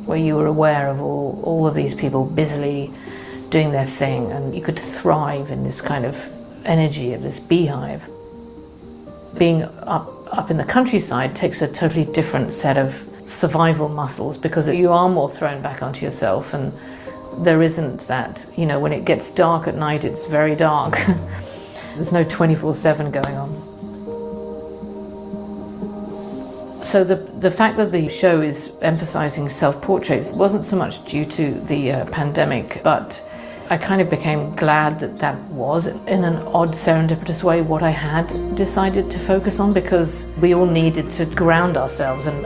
where you were aware of all of these people busily doing their thing, and you could thrive in this kind of energy of this beehive. Being up in the countryside takes a totally different set of survival muscles, because you are more thrown back onto yourself, and there isn't that, when it gets dark at night, it's very dark. There's no 24/7 going on. So the fact that the show is emphasizing self-portraits wasn't so much due to the pandemic, but I kind of became glad that was, in an odd serendipitous way, what I had decided to focus on, because we all needed to ground ourselves and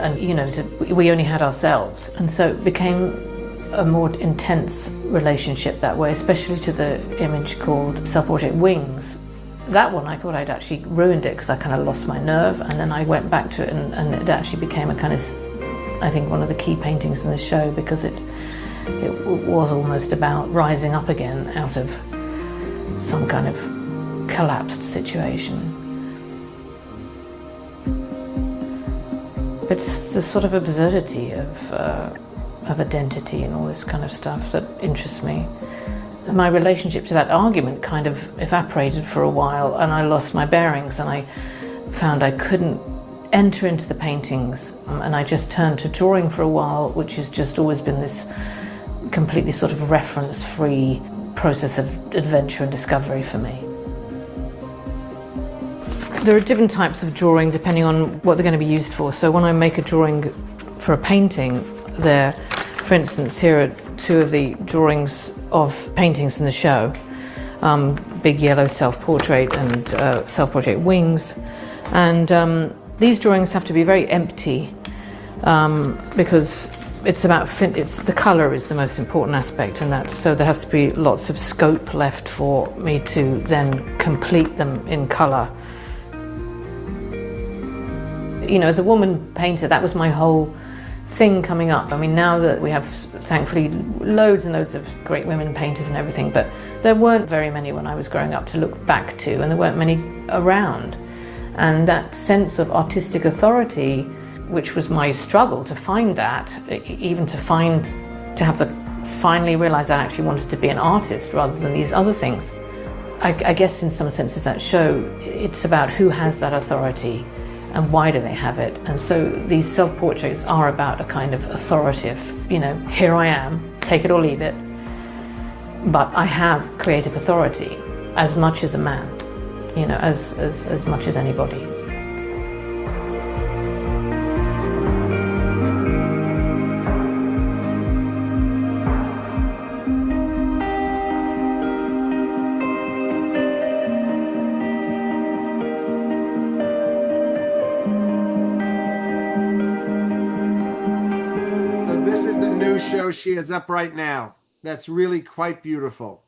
we only had ourselves. And so it became a more intense relationship that way, especially to the image called Self-Portrait Wings. That one, I thought I'd actually ruined it because I kind of lost my nerve, and then I went back to it and it actually became a kind of, I think, one of the key paintings in the show, because it was almost about rising up again out of some kind of collapsed situation. It's the sort of absurdity of identity and all this kind of stuff that interests me. My relationship to that argument kind of evaporated for a while, and I lost my bearings, and I found I couldn't enter into the paintings, and I just turned to drawing for a while, which has just always been this completely sort of reference-free process of adventure and discovery for me. There are different types of drawing depending on what they're going to be used for. So when I make a drawing for a painting, there, for instance, here are two of the drawings of paintings in the show, Big Yellow Self-Portrait and Self-Portrait Wings. And these drawings have to be very empty because it's about the colour is the most important aspect, and so there has to be lots of scope left for me to then complete them in colour. As a woman painter, that was my whole thing coming up. I mean, now that we have, thankfully, loads and loads of great women painters and everything, but there weren't very many when I was growing up to look back to, and there weren't many around. And that sense of artistic authority, which was my struggle to find that, even to finally realize I actually wanted to be an artist rather than these other things. I guess in some senses that show, it's about who has that authority and why do they have it. And so these self-portraits are about a kind of authoritative, here I am, take it or leave it, but I have creative authority as much as a man, as much as anybody. She is up right now. That's really quite beautiful.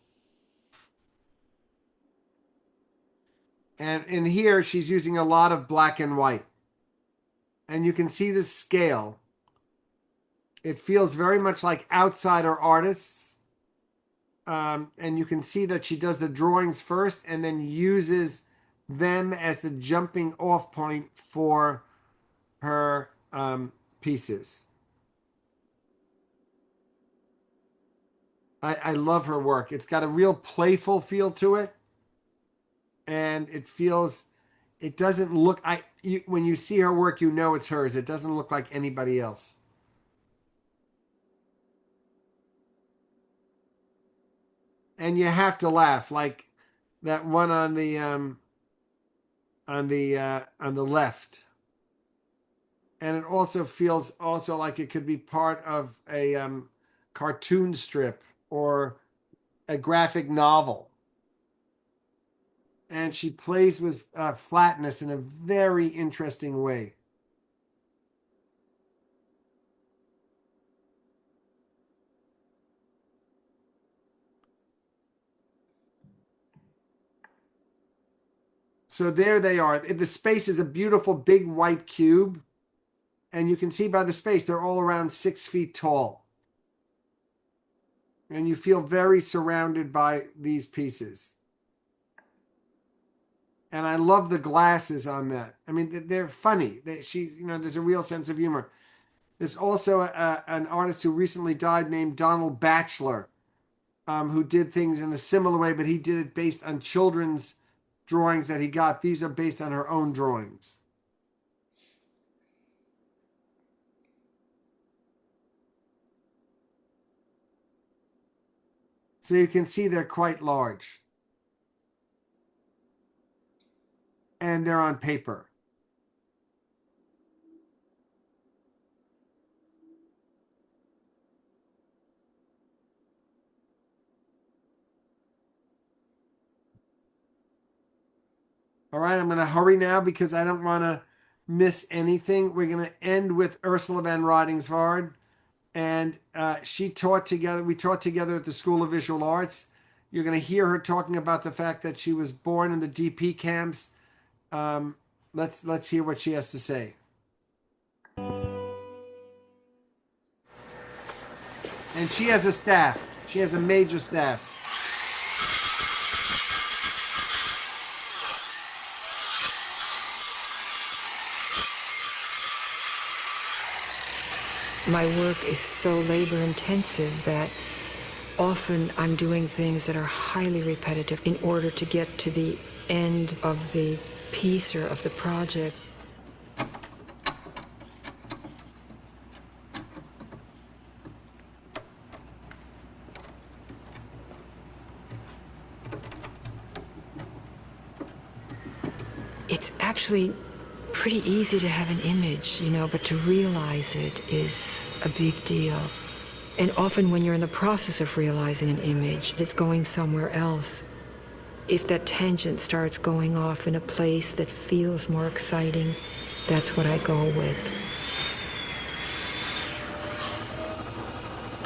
And in here, she's using a lot of black and white. And you can see the scale. It feels very much like outsider artists. And you can see that she does the drawings first and then uses them as the jumping off point for her pieces. I love her work. It's got a real playful feel to it. And it doesn't look, when you see her work, you know it's hers. It doesn't look like anybody else. And you have to laugh, like that one on the left. And it also feels like it could be part of a cartoon strip or a graphic novel. And she plays with flatness in a very interesting way. So there they are. The space is a beautiful big white cube. And you can see by the space, they're all around 6 feet tall. And you feel very surrounded by these pieces. And I love the glasses on that. I mean, they're funny. There's a real sense of humor. There's also an artist who recently died named Donald Batchelor, who did things in a similar way, but he did it based on children's drawings that he got. These are based on her own drawings. So you can see they're quite large. And they're on paper. All right, I'm going to hurry now because I don't want to miss anything. We're going to end with Ursula van Rodingsvaard. And we taught together at the School of Visual Arts. You're going to hear her talking about the fact that she was born in the DP camps. Let's hear what she has to say. And she has a staff. She has a major staff. My work is so labor intensive that often I'm doing things that are highly repetitive in order to get to the end of the piece or of the project. It's actually pretty easy to have an image, but to realize it is a big deal. And often when you're in the process of realizing an image, it's going somewhere else. If that tangent starts going off in a place that feels more exciting, that's what I go with.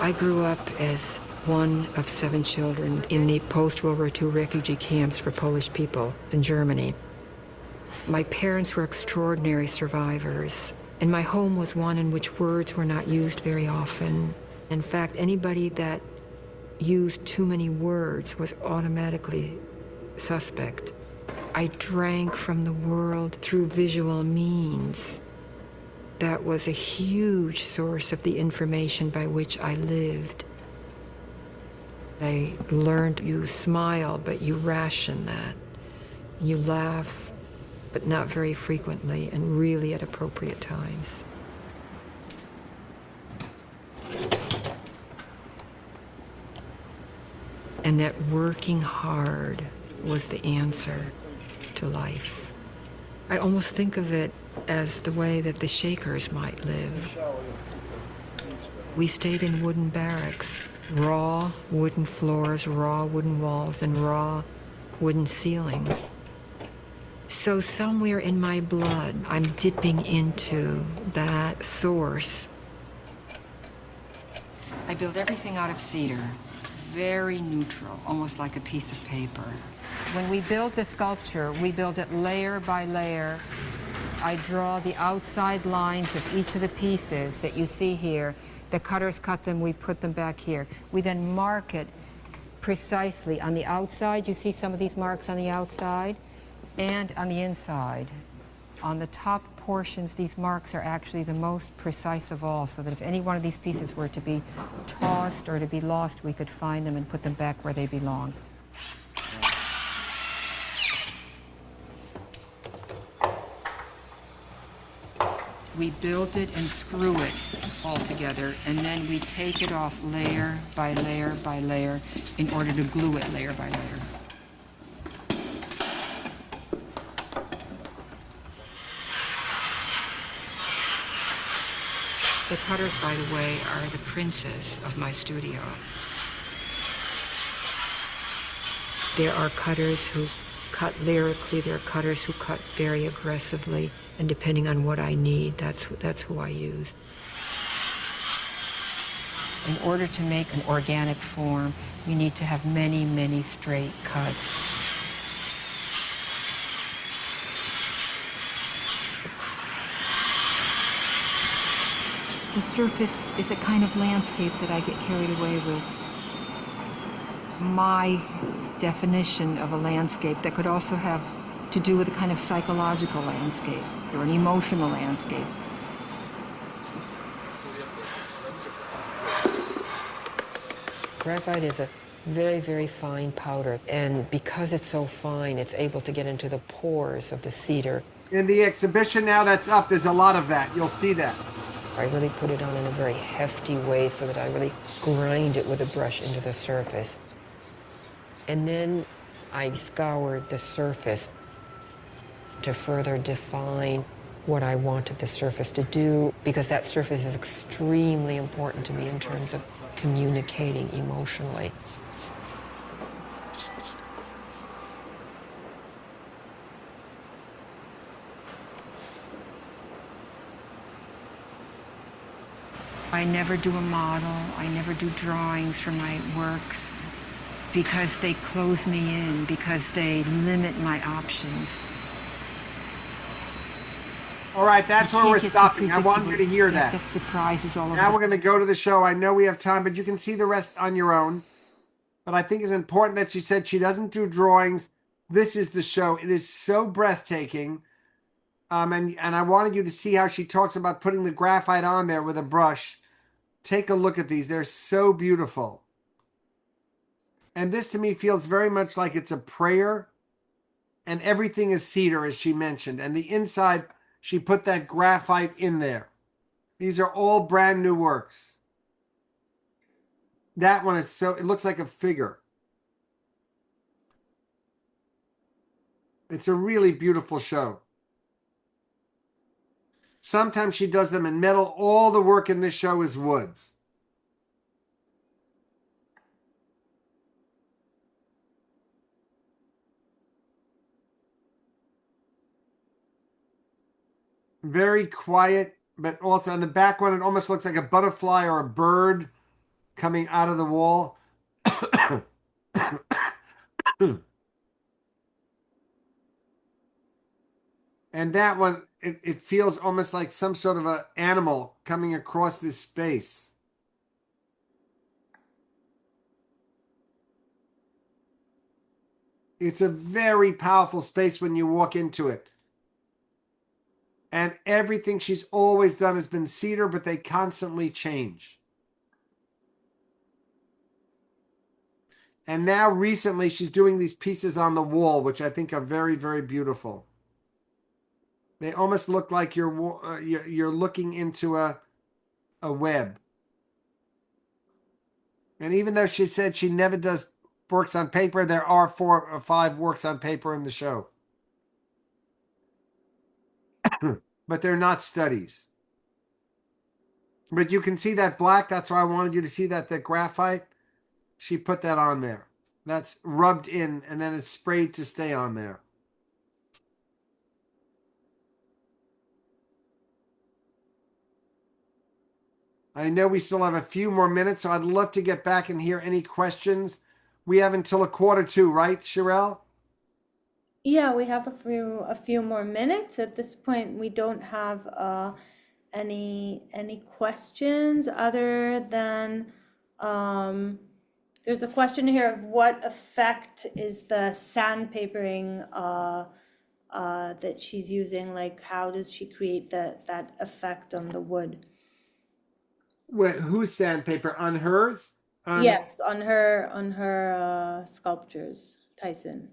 I grew up as one of 7 children in the post-World War II refugee camps for Polish people in Germany. My parents were extraordinary survivors, and my home was one in which words were not used very often. In fact, anybody that used too many words was automatically suspect. I drank from the world through visual means. That was a huge source of the information by which I lived. I learned you smile, but you ration that. You laugh, but not very frequently and really at appropriate times. And that working hard was the answer to life. I almost think of it as the way that the Shakers might live. We stayed in wooden barracks, raw wooden floors, raw wooden walls, and raw wooden ceilings. So somewhere in my blood, I'm dipping into that source. I build everything out of cedar. very neutral, almost like a piece of paper. When we build the sculpture, we build it layer by layer. I draw the outside lines of each of the pieces that you see here. The cutters cut them, we put them back here. We then mark it precisely on the outside. You see some of these marks on the outside and on the inside. On the top portions, these marks are actually the most precise of all, so that if any one of these pieces were to be tossed or to be lost, we could find them and put them back where they belong. We build it and screw it all together, and then we take it off layer by layer by layer in order to glue it layer by layer. The cutters, by the way, are the princes of my studio. There are cutters who cut lyrically, there are cutters who cut very aggressively, and depending on what I need, that's who I use. In order to make an organic form, you need to have many, many straight cuts. The surface is a kind of landscape that I get carried away with. My definition of a landscape that could also have to do with a kind of psychological landscape or an emotional landscape. Graphite is a very, very fine powder, and because it's so fine, it's able to get into the pores of the cedar. In the exhibition now that's up, there's a lot of that. You'll see that. I really put it on in a very hefty way so that I really grind it with a brush into the surface. And then I scoured the surface to further define what I wanted the surface to do, because that surface is extremely important to me in terms of communicating emotionally. I never do a model, I never do drawings for my works because they close me in, because they limit my options. All right, that's where we're stopping. I want you to hear that. The surprises all over. Now we're going to go to the show. I know we have time, but you can see the rest on your own. But I think it's important that she said she doesn't do drawings. This is the show. It is so breathtaking. And I wanted you to see how she talks about putting the graphite on there with a brush. Take a look at these. They're so beautiful. And this to me feels very much like it's a prayer. And everything is cedar, as she mentioned. And the inside, she put that graphite in there. These are all brand new works. That one is so, it looks like a figure. It's a really beautiful show. Sometimes she does them in metal. All the work in this show is wood. Very quiet, but also on the back one, it almost looks like a butterfly or a bird coming out of the wall. And that one, it feels almost like some sort of an animal coming across this space. It's a very powerful space when you walk into it. And everything she's always done has been cedar, but they constantly change. And now recently she's doing these pieces on the wall, which I think are very, very beautiful. They almost look like you're looking into a web. And even though she said she never does works on paper, there are 4 or 5 works on paper in the show. But they're not studies. But you can see that black. That's why I wanted you to see that, the graphite. She put that on there. That's rubbed in, and then it's sprayed to stay on there. I know we still have a few more minutes, so I'd love to get back and hear any questions. We have until 1:45, right, Sherelle? Yeah, we have a few more minutes. At this point, we don't have any questions other than there's a question here of what effect is the sandpapering that she's using? Like, how does she create that effect on the wood? Whose sandpaper? On hers? Yes, on her sculptures, Tyson.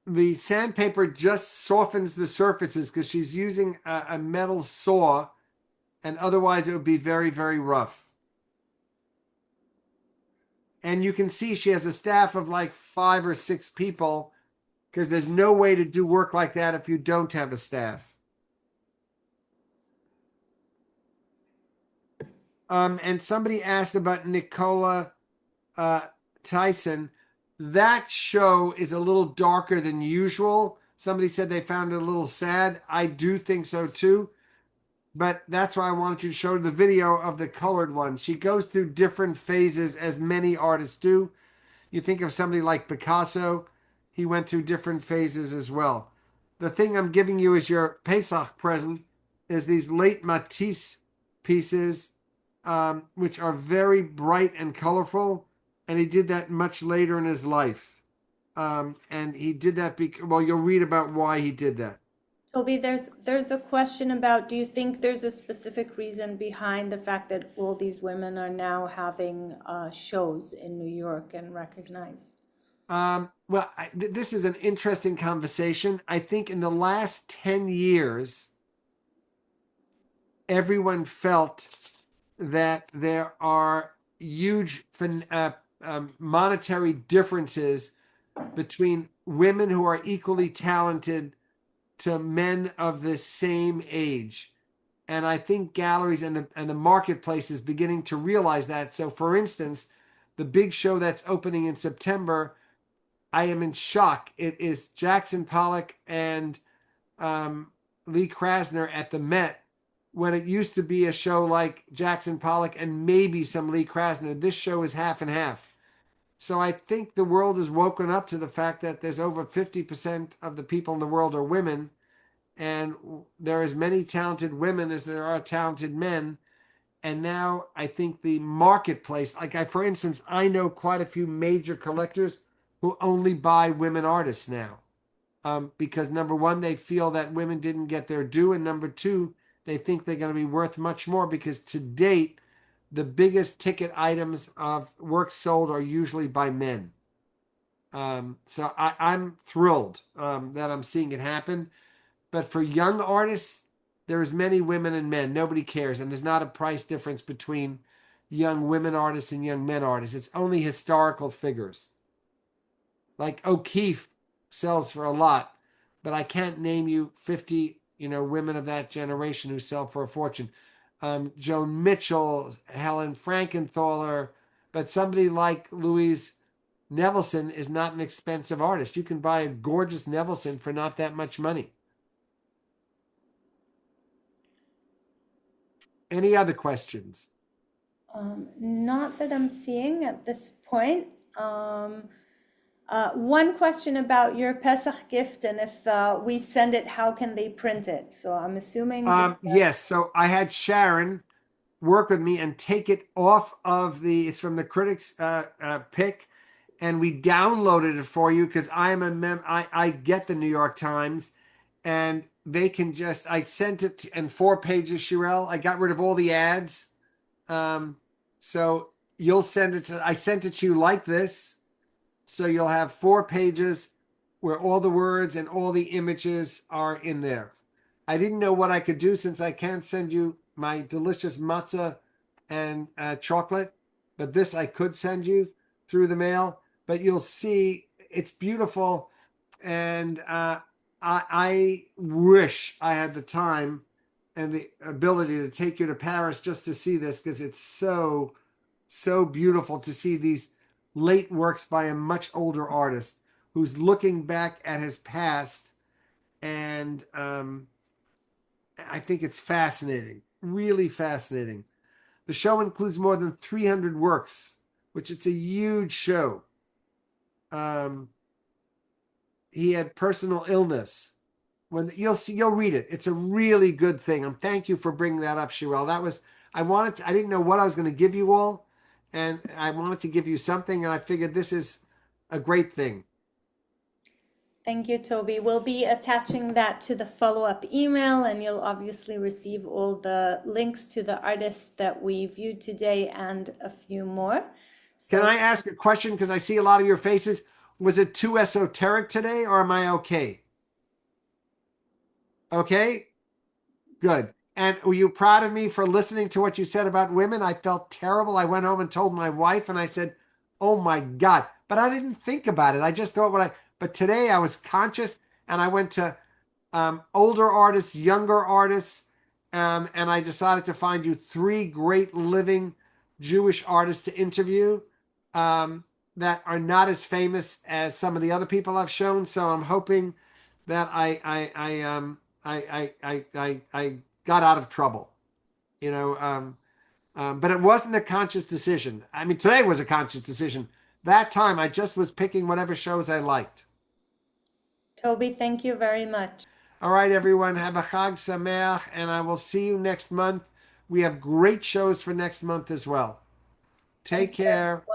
The sandpaper just softens the surfaces because she's using a metal saw, and otherwise it would be very, very rough. And you can see she has a staff of like 5 or 6 people because there's no way to do work like that if you don't have a staff. And somebody asked about Nicola Tyson. That show is a little darker than usual. Somebody said they found it a little sad. I do think so too. But that's why I wanted you to show the video of the colored one. She goes through different phases, as many artists do. You think of somebody like Picasso, he went through different phases as well. The thing I'm giving you as your Pesach present is these late Matisse pieces, which are very bright and colorful. And he did that much later in his life. And he did that because, well, you'll read about why he did that. Toby, there's a question about, do you think there's a specific reason behind the fact that all these women are now having shows in New York and recognized? This is an interesting conversation. I think in the last 10 years, everyone felt that there are huge monetary differences between women who are equally talented to men of the same age. And I think galleries and the marketplace is beginning to realize that. So for instance, the big show that's opening in September, I am in shock. It is Jackson Pollock and Lee Krasner at the Met, when it used to be a show like Jackson Pollock and maybe some Lee Krasner. This show is half and half. So I think the world has woken up to the fact that there's over 50% of the people in the world are women, and there are as many talented women as there are talented men. And now I think the marketplace, for instance, I know quite a few major collectors who only buy women artists now. Because number one, they feel that women didn't get their due, and number two, they think they're going to be worth much more because to date, the biggest ticket items of work sold are usually by men. So I'm thrilled that I'm seeing it happen. But for young artists, there's many women and men. Nobody cares. And there's not a price difference between young women artists and young men artists. It's only historical figures. Like O'Keeffe sells for a lot, but I can't name you 50, women of that generation who sell for a fortune. Joan Mitchell, Helen Frankenthaler, but somebody like Louise Nevelson is not an expensive artist. You can buy a gorgeous Nevelson for not that much money. Any other questions? Not that I'm seeing at this point. One question about your Pesach gift, and if we send it, how can they print it? So I'm assuming. Yes. So I had Sharon work with me and take it off of it's from the critics pick, and we downloaded it for you because I am I get the New York Times, and they can I sent it in 4 pages, Sherelle. I got rid of all the ads. So you'll I sent it to you like this. So you'll have 4 pages where all the words and all the images are in there. I didn't know what I could do since I can't send you my delicious matzah and chocolate, but this I could send you through the mail. But you'll see it's beautiful, and I wish I had the time and the ability to take you to Paris just to see this, because it's so beautiful to see these late works by a much older artist who's looking back at his past, and I think it's fascinating. really fascinating. The show includes more than 300 works, which it's a huge show. He had personal illness. When you'll read it. It's a really good thing. And thank you for bringing that up, Shirel. I didn't know what I was going to give you all, and I wanted to give you something, and I figured this is a great thing. Thank you, Toby. We'll be attaching that to the follow-up email, and you'll obviously receive all the links to the artists that we viewed today and a few more. Can I ask a question? Because I see a lot of your faces. Was it too esoteric today, or am I okay? Okay? Good. And were you proud of me for listening to what you said about women? I felt terrible. I went home and told my wife, and I said, oh my God. But I didn't think about it. I just thought but today I was conscious, and I went to older artists, younger artists, and I decided to find you 3 great living Jewish artists to interview that are not as famous as some of the other people I've shown. So I'm hoping that I got out of trouble, but it wasn't a conscious decision. I mean, today was a conscious decision. That time I just was picking whatever shows I liked. Toby, thank you very much. All right, everyone, have a Chag Sameach, and I will see you next month. We have great shows for next month as well. Take care.